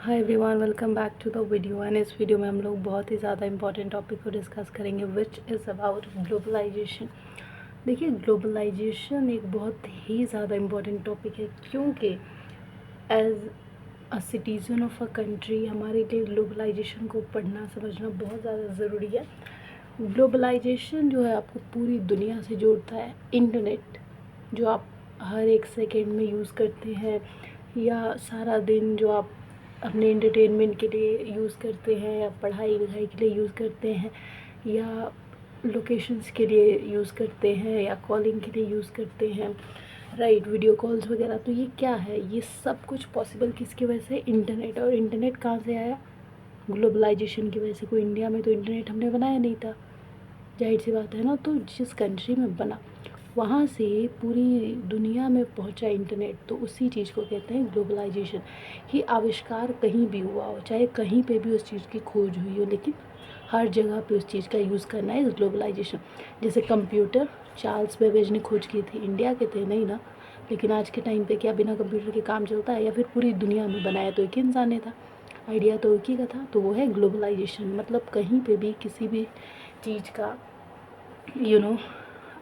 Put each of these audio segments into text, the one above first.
Hi everyone, welcome back to the video. And इस video में हम लोग बहुत ही ज़्यादा इंपॉर्टेंट टॉपिक को डिस्कस करेंगे विच इज़ अबाउट ग्लोबलाइजेशन। देखिए, ग्लोबलाइजेशन एक बहुत ही ज़्यादा इम्पॉर्टेंट टॉपिक है क्योंकि as a citizen of a country हमारे लिए ग्लोबलाइजेशन को पढ़ना समझना बहुत ज़्यादा ज़रूरी है। ग्लोबलाइजेशन जो है आपको पूरी दुनिया से जोड़ता है। इंटरनेट जो आप हर एक सेकेंड में यूज़ करते हैं या सारा दिन जो आप अपने एंटरटेनमेंट के लिए यूज़ करते हैं या पढ़ाई लिखाई के लिए यूज़ करते हैं या लोकेशंस के लिए यूज़ करते हैं या कॉलिंग के लिए यूज़ करते हैं, राइट, वीडियो कॉल्स वगैरह। तो ये क्या है, ये सब कुछ पॉसिबल किसकी वजह से? इंटरनेट। और इंटरनेट कहाँ से आया? ग्लोबलाइजेशन की वजह से। कोई इंडिया में तो इंटरनेट हमने बनाया नहीं था, जाहिर सी बात है ना। तो जिस कंट्री में बना वहाँ से पूरी दुनिया में पहुँचा इंटरनेट, तो उसी चीज़ को कहते हैं ग्लोबलाइजेशन। कि आविष्कार कहीं भी हुआ हो, चाहे कहीं पे भी उस चीज़ की खोज हुई हो, लेकिन हर जगह पे उस चीज़ का यूज़ करना है ग्लोबलाइजेशन। जैसे कंप्यूटर चार्ल्स बेबेज ने खोज की थी, इंडिया के थे नहीं ना, लेकिन आज के टाइम पे क्या बिना कंप्यूटर के काम चलता है? या फिर पूरी दुनिया में बनाया तो एक ही इंसान ने था, आइडिया तो एक ही का था। तो वो है ग्लोबलाइजेशन। मतलब कहीं पे भी किसी भी चीज़ का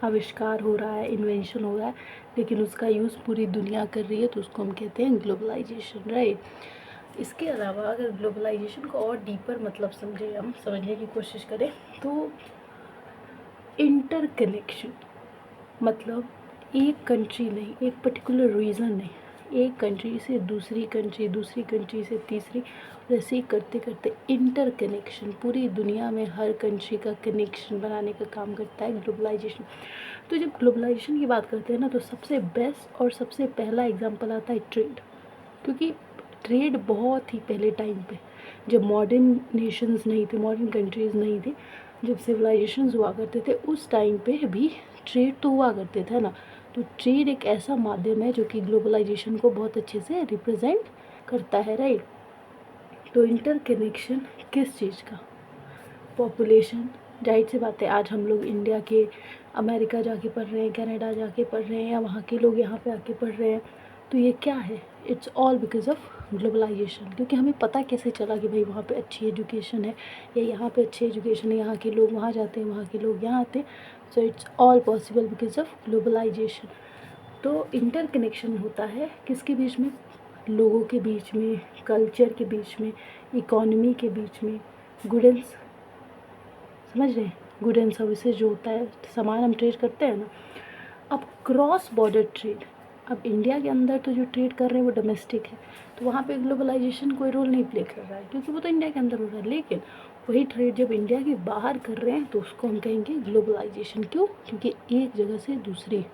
आविष्कार हो रहा है, इन्वेंशन हो रहा है, लेकिन उसका यूज़ पूरी दुनिया कर रही है, तो उसको हम कहते हैं ग्लोबलाइजेशन, राइट। इसके अलावा अगर ग्लोबलाइजेशन को और डीपर मतलब हम समझने की कोशिश करें तो इंटरकनेक्शन मतलब एक कंट्री नहीं, एक पर्टिकुलर रीज़न नहीं, एक कंट्री से दूसरी कंट्री, दूसरी कंट्री से तीसरी, ऐसे ही करते करते इंटरकनेक्शन पूरी दुनिया में हर कंट्री का कनेक्शन बनाने का काम करता है ग्लोबलाइजेशन। तो जब ग्लोबलाइजेशन की बात करते हैं ना, तो सबसे बेस्ट और सबसे पहला एग्जांपल आता है ट्रेड। क्योंकि ट्रेड बहुत ही पहले टाइम पे, जब मॉडर्न नेशंस नहीं थे, मॉडर्न कंट्रीज़ नहीं थे, जब सिविलाइजेशंस हुआ करते थे, उस टाइम पे भी ट्रेड तो हुआ करते थे ना। तो ट्रेड एक ऐसा माध्यम है जो कि ग्लोबलाइजेशन को बहुत अच्छे से रिप्रेजेंट करता है, राइट। तो इंटर कनेक्शन किस चीज़ का? पॉपुलेशन। जाहिर सी बात है, आज हम लोग इंडिया के अमेरिका जाके पढ़ रहे हैं, कनाडा जाके पढ़ रहे हैं, या वहाँ के लोग यहाँ पे आके पढ़ रहे हैं। तो ये क्या है? It's all because of globalisation. क्योंकि हमें पता कैसे चला कि भाई वहाँ पे अच्छी एजुकेशन है या यहाँ पे अच्छी एजुकेशन है, यहाँ के लोग वहाँ जाते हैं, वहाँ के लोग यहाँ आते हैं। So it's all possible because of globalisation. तो इंटर कनेक्शन होता है किसके बीच में? लोगों के बीच में, कल्चर के बीच में, इकोनॉमी के बीच में। गुड एंड, समझ रहे हैं, गुड एंड सर्विसेज जो होता है, सामान हम ट्रेड करते हैं ना। अब क्रॉस बॉर्डर ट्रेड, अब इंडिया के अंदर तो जो ट्रेड कर रहे हैं वो डोमेस्टिक है, तो वहाँ पे ग्लोबलाइजेशन कोई रोल नहीं प्ले कर रहा है क्योंकि वो तो इंडिया के अंदर हो रहा है। लेकिन वही ट्रेड जब इंडिया के बाहर कर रहे हैं तो उसको हम कहेंगे ग्लोबलाइजेशन। क्यों? क्योंकि एक जगह से दूसरी,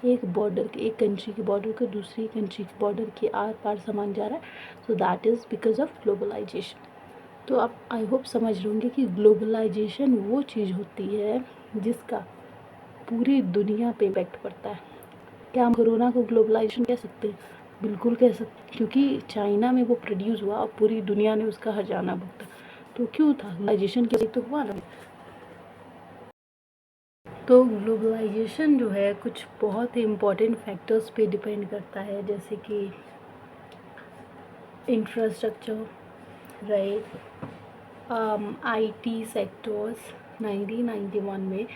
एक बॉर्डर के, एक कंट्री के बॉर्डर के दूसरी कंट्री के बॉर्डर के आर पार सामान जा रहा है। So that is because of globalisation. तो आप आई होप समझ रहे होंगे कि ग्लोबलाइजेशन वो चीज़ होती है जिसका पूरी दुनिया पे इम्पैक्ट पड़ता है। क्या हम कोरोना को ग्लोबलाइजेशन कह सकते हैं? बिल्कुल कह सकते हैं, क्योंकि चाइना में वो प्रोड्यूस हुआ और पूरी दुनिया ने उसका हर्जाना भुगता। तो क्यों था? ग्लोबलाइजेशन की वजह तो हुआ ना। तो ग्लोबलाइजेशन जो है कुछ बहुत ही इम्पोर्टेंट फैक्टर्स पे डिपेंड करता है, जैसे कि इंफ्रास्ट्रक्चर, राइट, आईटी सेक्टर्स। 1991 में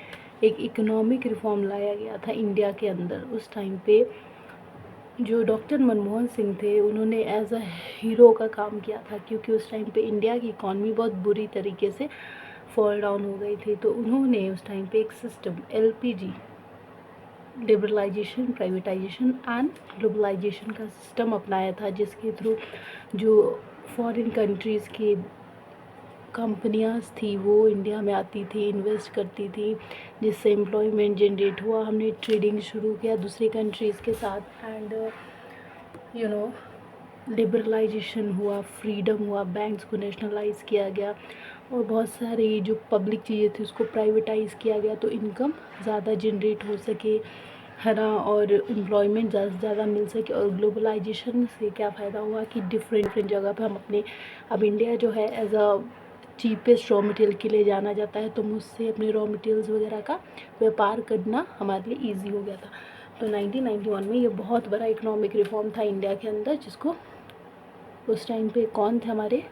एक इकोनॉमिक रिफॉर्म लाया गया था इंडिया के अंदर। उस टाइम पे जो डॉक्टर मनमोहन सिंह थे, उन्होंने एज अ हीरो का काम किया था, क्योंकि उस टाइम पे इंडिया की इकॉनमी बहुत बुरी तरीके से फॉल डाउन हो गई थी। तो उन्होंने उस टाइम पे एक system LPG, liberalisation, privatisation and globalisation का सिस्टम अपनाया था, जिसके थ्रू जो फॉरेन कंट्रीज़ की कंपनियां थी वो इंडिया में आती थी, इन्वेस्ट करती थी, जिससे एम्प्लॉयमेंट जनरेट हुआ। हमने ट्रेडिंग शुरू किया दूसरी कंट्रीज़ के साथ एंड लिबरलाइजेशन हुआ, फ्रीडम हुआ, बैंक्स को नेशनलाइज किया गया और बहुत सारी जो पब्लिक चीज़ें थी उसको प्राइवेटाइज़ किया गया, तो इनकम ज़्यादा जनरेट हो सके, है ना, और एम्प्लॉयमेंट ज़्यादा से ज़्यादा मिल सके। और ग्लोबलाइजेशन से क्या फ़ायदा हुआ कि डिफरेंट डिफरेंट जगह पे हम अपने, अब इंडिया जो है as a cheapest raw material के लिए जाना जाता है, तो मुझसे अपने रॉ मटेरियल्स वगैरह का व्यापार करना हमारे लिए ईजी हो गया था। तो 1991 में ये बहुत बड़ा इकोनॉमिक रिफॉर्म था इंडिया के अंदर, जिसको उस टाइम पे कौन थे हमारे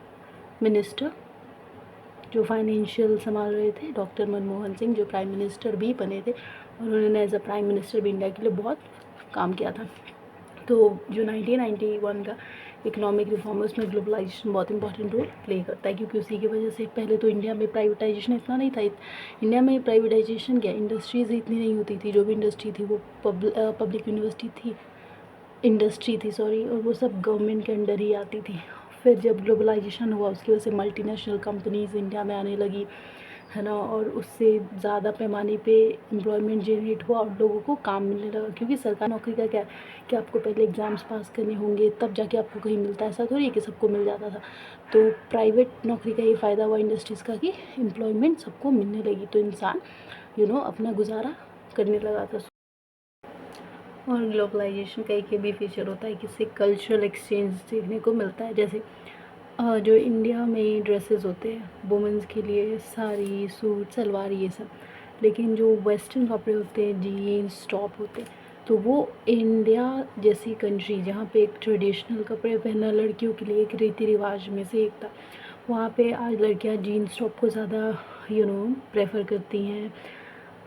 मिनिस्टर जो फाइनेंशियल संभाल रहे थे? डॉक्टर मनमोहन सिंह, जो प्राइम मिनिस्टर भी बने थे और उन्होंने एज अ प्राइम मिनिस्टर भी इंडिया के लिए बहुत काम किया था। तो जो 1991 का इकोनॉमिक रिफॉर्म है उसमें ग्लोबलाइजेशन बहुत इंपॉर्टेंट रोल प्ले करता है, क्योंकि उसी की वजह से पहले तो इंडिया में प्राइवेटाइजेशन इतना नहीं था। इंडिया में प्राइवेटाइजेशन क्या, इंडस्ट्रीज़ इतनी नहीं होती थी, जो भी इंडस्ट्री थी वो पब्लिक यूनिवर्सिटी थी, इंडस्ट्री थी सॉरी, और वो सब गवर्नमेंट के अंडर ही आती थी। फिर जब ग्लोबलाइजेशन हुआ उसकी वजह से मल्टीनेशनल कंपनीज़ इंडिया में आने लगी, है ना, और उससे ज़्यादा पैमाने पे एम्प्लॉयमेंट जनरेट हुआ और लोगों को काम मिलने लगा। क्योंकि सरकारी नौकरी का क्या है कि आपको पहले एग्ज़ाम्स पास करने होंगे तब जाके आपको कहीं मिलता है, ऐसा थोड़ी है कि सबको मिल जाता था। तो प्राइवेट नौकरी का ये फ़ायदा हुआ इंडस्ट्रीज़ का कि एम्प्लॉयमेंट सबको मिलने लगी, तो इंसान अपना गुजारा करने लगा था। और ग्लोबलाइजेशन का एक ये भी फीचर होता है कि इससे कल्चरल एक्सचेंज देखने को मिलता है। जैसे जो इंडिया में ड्रेसेस होते हैं वुमेंस के लिए, साड़ी, सूट, सलवार, ये सब, लेकिन जो वेस्टर्न कपड़े होते हैं, जीन्स, टॉप होते हैं, तो वो इंडिया जैसी कंट्री जहाँ पे एक ट्रेडिशनल कपड़े पहनना लड़कियों के लिए एक रीति रिवाज में से एक था, वहाँ पे आज लड़कियाँ जीन्स टॉप को ज़्यादा प्रेफर करती हैं।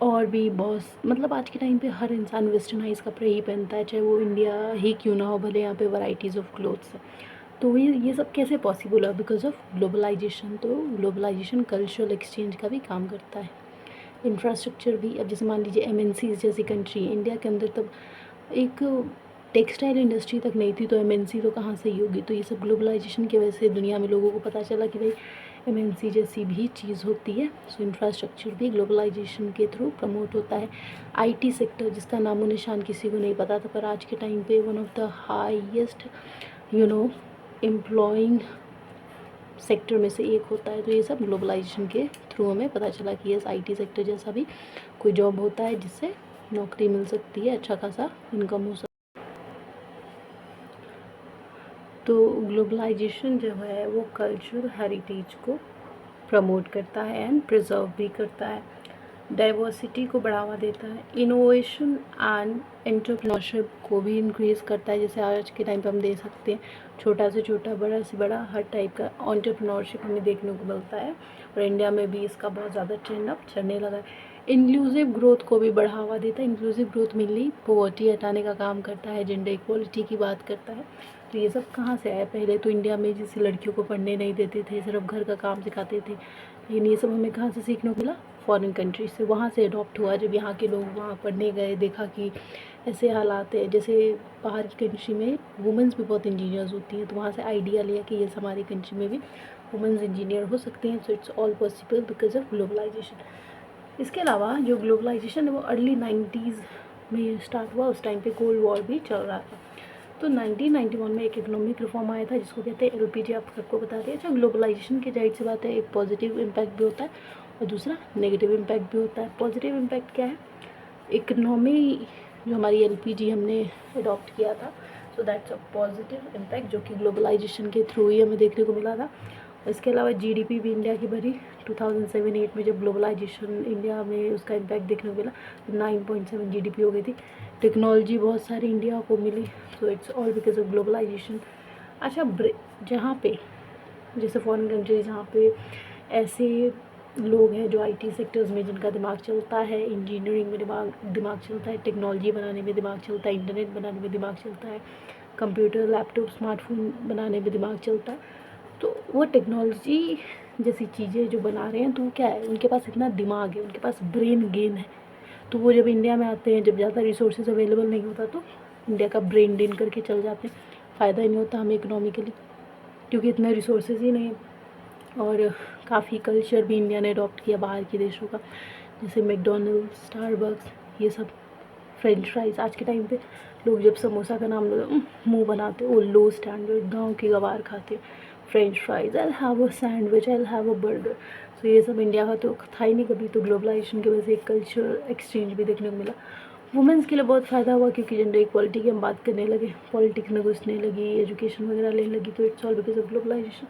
और भी बहुत मतलब आज के टाइम पे हर इंसान वेस्टर्नाइज कपड़े ही पहनता है, चाहे वो इंडिया ही क्यों ना हो, भले यहाँ पे वैराइटीज़ ऑफ क्लोथ्स है। तो ये सब कैसे पॉसिबल है? Because of globalisation. तो ग्लोबलाइजेशन कल्चरल एक्सचेंज का भी काम करता है। इंफ्रास्ट्रक्चर भी, अब जैसे मान लीजिए एमएनसीज जैसी कंट्री, इंडिया के अंदर तब एक टेक्सटाइल इंडस्ट्री तक नहीं थी, तो एमएनसी तो कहाँ से ही होगी। तो ये सब ग्लोबलाइजेशन की वजह से दुनिया में लोगों को पता चला कि भाई एमएनसी जैसी भी चीज़ होती है। सो इंफ्रास्ट्रक्चर भी ग्लोबलाइजेशन के थ्रू प्रमोट होता है। आईटी सेक्टर जिसका नामो निशान किसी को नहीं पता था, पर आज के टाइम पे one of the highest employing sector में से एक होता है। तो ये सब ग्लोबलाइजेशन के थ्रू हमें पता चला कि यस आईटी सेक्टर जैसा भी कोई जॉब होता है जिससे नौकरी मिल सकती है, अच्छा खासा इनकम हो सकता है। तो ग्लोबलाइजेशन जो है वो कल्चरल हेरिटेज को प्रमोट करता है एंड प्रिजर्व भी करता है, डाइवर्सिटी को बढ़ावा देता है, इनोवेशन एंड एंटरप्रेन्योरशिप को भी इंक्रीज़ करता है। जैसे आज के टाइम पे हम देख सकते हैं छोटा से छोटा, बड़ा से बड़ा, हर टाइप का एंटरप्रेन्योरशिप हमें देखने को मिलता है, और इंडिया में भी इसका बहुत ज़्यादा ट्रेंड अब चलने लगा है। इंक्लूसिव ग्रोथ को भी बढ़ावा देता है। इंक्लूसिव ग्रोथ मेनली पॉवर्टी हटाने का काम करता है, जेंडर इक्वलिटी की बात करता है। तो ये सब कहाँ से आया? पहले तो इंडिया में जैसे लड़कियों को पढ़ने नहीं देते थे, सिर्फ घर का काम सिखाते थे, लेकिन ये सब हमें कहाँ से सीखने को मिला? फॉरेन कंट्री से। वहाँ से अडॉप्ट हुआ। जब यहाँ के लोग वहाँ पढ़ने गए, देखा कि ऐसे हालात है, जैसे बाहर की कंट्री में वुमेंस भी बहुत इंजीनियर्स होती हैं, तो वहाँ से आइडिया लिया कि ये हमारी कंट्री में भी वुमेंस इंजीनियर हो सकते हैं। So it's all possible because of globalisation. इसके अलावा जो ग्लोबलाइजेशन है वो अर्ली 90s में स्टार्ट हुआ। उस टाइम पे कोल्ड वॉर भी चल रहा था। तो 1991 में एक इकोनॉमिक रिफॉर्म आया था जिसको कहते हैं एलपीजी। आप सबको बता दिया। अच्छा, ग्लोबलाइजेशन की जाहिर सी बात है एक पॉजिटिव इम्पैक्ट भी होता है और दूसरा नेगेटिव इम्पैक्ट भी होता है। पॉजिटिव इम्पैक्ट क्या है? इकोनॉमी जो हमारी एलपीजी हमने अडॉप्ट किया था, so that's a positive impact जो कि ग्लोबलाइजेशन के थ्रू ही हमें देखने को मिला था। इसके अलावा जीडीपी भी इंडिया की बढ़ी 2007-8 में, जब ग्लोबलाइजेशन इंडिया में उसका इम्पैक्ट देखने को मिला तो 9.7 जीडीपी हो गई थी। टेक्नोलॉजी बहुत सारी इंडिया को मिली, so it's all because of globalisation. अच्छा, जहाँ पे जैसे फॉरेन कंट्रीज जहाँ पे ऐसे लोग हैं जो आईटी सेक्टर्स में जिनका दिमाग चलता है, इंजीनियरिंग में दिमाग चलता है, टेक्नोलॉजी बनाने में दिमाग चलता है, इंटरनेट बनाने में दिमाग चलता है, कंप्यूटर, लैपटॉप, स्मार्टफोन बनाने में दिमाग चलता है, तो वो टेक्नोलॉजी जैसी चीज़ें जो बना रहे हैं, तो वो क्या है, उनके पास इतना दिमाग है, उनके पास ब्रेन गेन है। तो वो जब इंडिया में आते हैं, जब ज़्यादा रिसोर्सेज अवेलेबल नहीं होता, तो इंडिया का ब्रेन ड्रेन करके चल जाते हैं। फ़ायदा ही नहीं होता हमें इकोनॉमिकली, क्योंकि इतने रिसोर्सेज ही नहीं। और काफ़ी कल्चर भी इंडिया ने अडॉप्ट किया बाहर के देशों का, जैसे मैकडॉनल्ड्स, स्टारबक्स, ये सब, फ्रेंच फ्राइज़। आज के टाइम पे लोग जब समोसा का नाम लो मुँह बनाते, वो लो स्टैंडर्ड गाँव के गवार खाते। French fries, I have a sandwich, I have a burger. So ये सब इंडिया का तो था ही नहीं कभी। तो ग्लोबलाइजेशन की वजह से एक कल्चर एक्सचेंज भी देखने को मिला। वुमेंस के लिए बहुत फ़ायदा हुआ, क्योंकि जेंडर इक्वालिटी की हम बात करने लगे, पॉलिटिक्स में घुसने लगी, एजुकेशन वगैरह लेने लगी। तो it's all because of globalisation.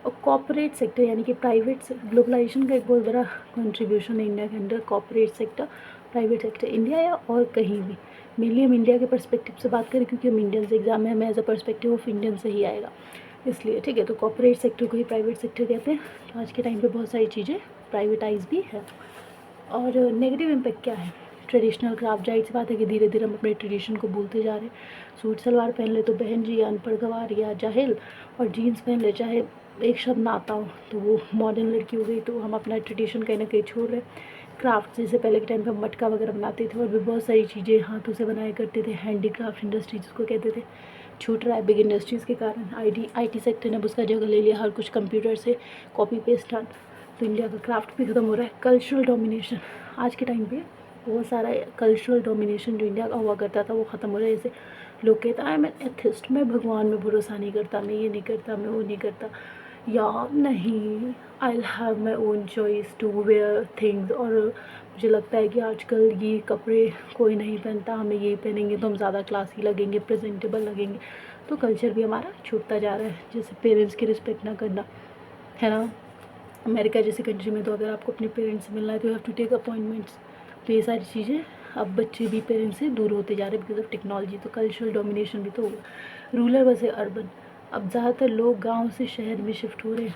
और कॉर्पोरेट सेक्टर यानी कि प्राइवेट ग्लोबलाइजेशन का एक बहुत बड़ा कंट्रीब्यूशन है इंडिया के अंदर। Corporate sector, private sector, India या और कहीं भी, मेनली हम इंडिया के पर्सपेक्टिव से बात करें क्योंकि हम इंडियन से एग्जाम में हमें as a perspective of Indian से ही आएगा। इसलिए ठीक है। तो कॉर्पोरेट सेक्टर को ही प्राइवेट सेक्टर कहते हैं। तो आज के टाइम पे बहुत सारी चीज़ें प्राइवेटाइज भी है। और नेगेटिव इम्पैक्ट क्या है? ट्रेडिशनल क्राफ्ट, जाहिर सी बात है कि धीरे धीरे हम अपने ट्रेडिशन को भूलते जा रहे हैं। सूट सलवार पहन ले तो बहन जी या अनपढ़ गंवार या जाहिल, और जीन्स पहन ले चाहे एक शब्द ना आता हो तो वो मॉडर्न लड़की हो गई। तो हम अपना ट्रेडिशन कहीं ना कहीं छोड़ रहे हैं। क्राफ्ट जैसे पहले के टाइम पे हम मटका वगैरह बनाते थे और भी बहुत सारी चीज़ें हाथों से बनाया करते थे, हैंडी क्राफ्ट इंडस्ट्री जिसको कहते थे, छूट रहा है बिग इंडस्ट्रीज़ के कारण। आईटी सेक्टर ने उसका जगह ले लिया, हर कुछ कंप्यूटर से कॉपी पेस्ट डन। तो इंडिया का क्राफ्ट भी ख़त्म हो रहा है। कल्चरल डोमिनेशन, आज के टाइम पे बहुत सारा कल्चरल डोमिनेशन जो इंडिया का हुआ करता था वो ख़त्म हो रहा है। जैसे लोग कहते हैं आई एम एन एथिस्ट, मैं भगवान में भरोसा नहीं करता, मैं ये नहीं करता, मैं वो नहीं करता, या नहीं I have my own choice to wear things. और मुझे लगता है कि आजकल ये कपड़े कोई नहीं पहनता, हमें ये पहनेंगे तो हम ज़्यादा क्लासी लगेंगे, प्रेजेंटेबल लगेंगे। तो कल्चर भी हमारा छूटता जा रहा है। जैसे पेरेंट्स की रिस्पेक्ट ना करना, है ना। अमेरिका जैसी कंट्री में तो अगर आपको अपने पेरेंट्स से मिलना है तो you have to take appointments. तो ये सारी चीज़ें अब बच्चे भी पेरेंट्स से दूर होते जा रहे हैं बिकॉज ऑफ टेक्नोलॉजी। तो कल्चरल डोमिनेशन भी तो होगा। रूरल वर्सेस अर्बन, अब ज़्यादातर लोग गांव से शहर में शिफ्ट हो रहे हैं।